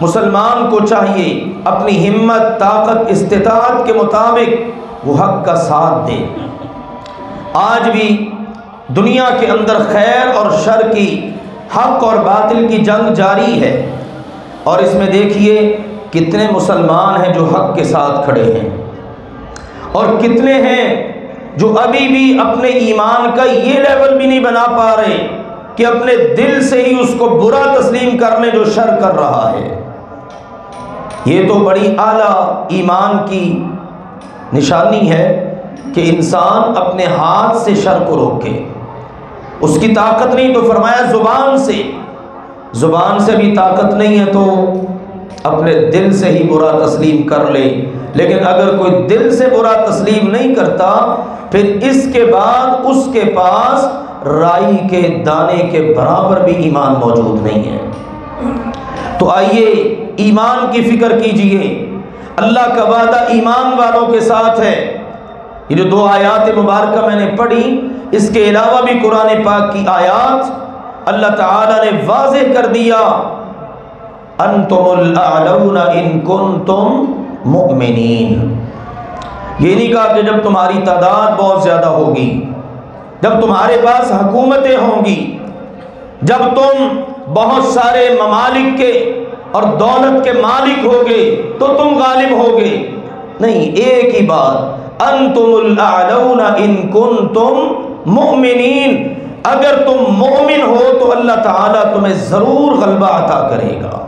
مسلمان کو چاہیے اپنی ہمت، طاقت، استطاعت کے مطابق وہ حق کا ساتھ دے۔ آج بھی دنیا کے اندر خیر اور شر کی، حق اور باطل کی جنگ جاری ہے، اور اس میں دیکھیے کتنے مسلمان ہیں جو حق کے ساتھ کھڑے ہیں، اور کتنے ہیں جو ابھی بھی اپنے ایمان کا یہ لیول بھی نہیں بنا پا رہے کہ اپنے دل سے ہی اس کو برا تسلیم کر لیں جو شر کر رہا ہے۔ یہ تو بڑی اعلیٰ ایمان کی نشانی ہے کہ انسان اپنے ہاتھ سے شر کو روکے۔ اس کی طاقت نہیں تو فرمایا زبان سے بھی طاقت نہیں ہے تو اپنے دل سے ہی برا تسلیم کر لے۔ لیکن اگر کوئی دل سے برا تسلیم نہیں کرتا، پھر اس کے بعد اس کے پاس رائی کے دانے کے برابر بھی ایمان موجود نہیں ہے۔ تو آئیے ایمان کی فکر کیجئے۔ اللہ کا وعدہ ایمان والوں کے ساتھ ہے۔ یہ جو 2 آیات مبارکہ میں نے پڑھی، اس کے علاوہ بھی قرآن پاک کی آیات اللہ تعالیٰ نے واضح کر دیا، انتم الاعلون ان کنتم مؤمنین۔ یہ نہیں کہا کہ جب تمہاری تعداد بہت زیادہ ہوگی، جب تمہارے پاس حکومتیں ہوں گی، جب تم بہت سارے ممالک کے اور دولت کے مالک ہوگے تو تم غالب ہوگے۔ نہیں، ایک ہی بات، انتم الاعلون ان کنتم مؤمنین۔ اگر تم مومن ہو تو اللہ تعالیٰ تمہیں ضرور غلبہ عطا کرے گا۔